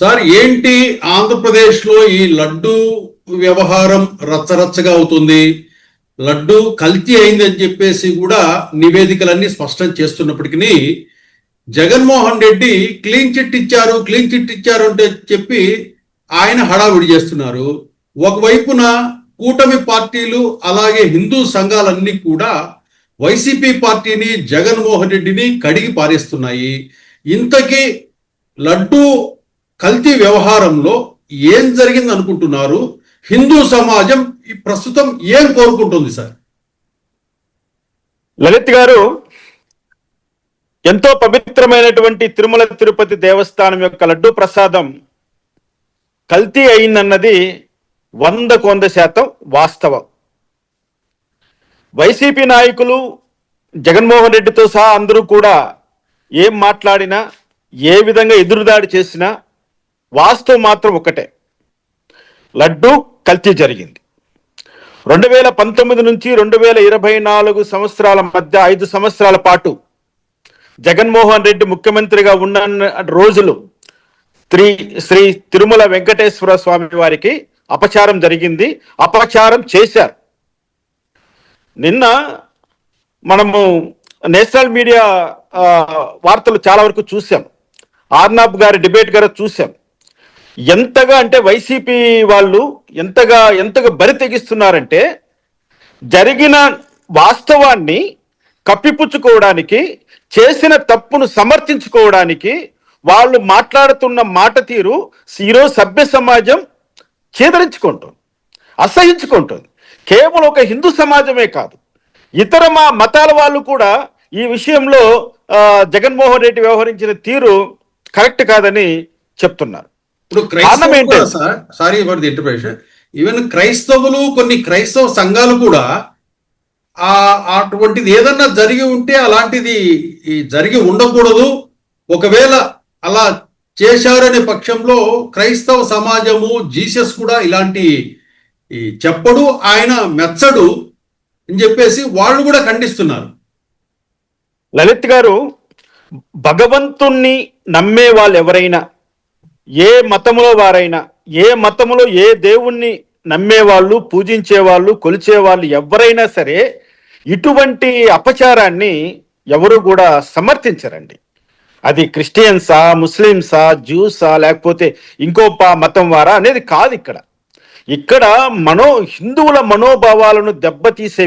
Sir ఏంటి ఆంధ్రప్రదేశ్లో ఈ లడ్డు వ్యవహారం రచ్చరచ్చగా అవుతుంది, లడ్డు కల్తీ అయిందని చెప్పేసి కూడా నివేదికలన్నీ స్పష్టం చేస్తున్నప్పటికీ జగన్మోహన్ రెడ్డి క్లీన్ చిట్ ఇచ్చారు అంటే చెప్పి ఆయన హడావిడి చేస్తున్నారు. ఒకవైపున కూటమి పార్టీలు అలాగే హిందూ సంఘాలన్నీ కూడా వైసీపీ పార్టీని జగన్మోహన్ రెడ్డిని కడిగి పారేస్తున్నాయి. ఇంతకీ లడ్డు కల్తీ వ్యవహారంలో ఏం జరిగింది అనుకుంటున్నారు? హిందూ సమాజం ప్రస్తుతం ఏం కోరుకుంటుంది సార్? లలిత్ గారు, ఎంతో పవిత్రమైనటువంటి తిరుమల తిరుపతి దేవస్థానం యొక్క లడ్డు ప్రసాదం కల్తీ అయిందన్నది 100% వాస్తవం. వైసీపీ నాయకులు జగన్మోహన్ రెడ్డితో సహా అందరూ కూడా ఏం మాట్లాడినా, ఏ విధంగా ఎదురుదాడి చేసినా వాస్తవం మాత్రం ఒకటే, లడ్డు కల్తీ జరిగింది. 2019 నుంచి 2024 సంవత్సరాల మధ్య 5 సంవత్సరాల పాటు జగన్మోహన్ రెడ్డి ముఖ్యమంత్రిగా ఉన్న రోజులు శ్రీ తిరుమల వెంకటేశ్వర స్వామి వారికి అపచారం జరిగింది, అపచారం చేశారు. నిన్న మనము నేషనల్ మీడియా వార్తలు చాలా వరకు చూసాం, ఆర్నాబ్ గారి డిబేట్ గారు చూసాం. ఎంతగా అంటే వైసీపీ వాళ్ళు ఎంతగా బరి తెగిస్తున్నారంటే, జరిగిన వాస్తవాన్ని కప్పిపుచ్చుకోవడానికి, చేసిన తప్పును సమర్థించుకోవడానికి వాళ్ళు మాట్లాడుతున్న మాట తీరు ఈరోజు సభ్య సమాజం చేదరించుకుంటుంది, అసహించుకుంటుంది. కేవలం ఒక హిందూ సమాజమే కాదు, ఇతర మతాల వాళ్ళు కూడా ఈ విషయంలో జగన్మోహన్ రెడ్డి వ్యవహరించిన తీరు కరెక్ట్ కాదని చెప్తున్నారు. ఇప్పుడు sorry for the interpretation, even క్రైస్తవులు, కొన్ని క్రైస్తవ సంఘాలు కూడా అటువంటిది ఏదన్నా జరిగి ఉంటే అలాంటిది జరిగి ఉండకూడదు, ఒకవేళ అలా చేశారనే పక్షంలో క్రైస్తవ సమాజము, జీసస్ కూడా ఇలాంటి చెప్పడు, ఆయన మెచ్చడు అని చెప్పేసి వాళ్ళు కూడా ఖండిస్తున్నారు. లలిత్ గారు, భగవంతుణ్ణి నమ్మే వాళ్ళు ఎవరైనా, ఏ మతములో వారైనా, ఏ మతములో ఏ దేవుణ్ణి నమ్మేవాళ్ళు, పూజించేవాళ్ళు, కొలిచేవాళ్ళు ఎవరైనా సరే ఇటువంటి అపచారాన్ని ఎవరు కూడా సమర్థించరండి. అది క్రిస్టియన్సా, ముస్లింసా, జ్యూసా, లేకపోతే ఇంకో మతం వారా అనేది కాదు. ఇక్కడ హిందువుల మనోభావాలను దెబ్బతీసే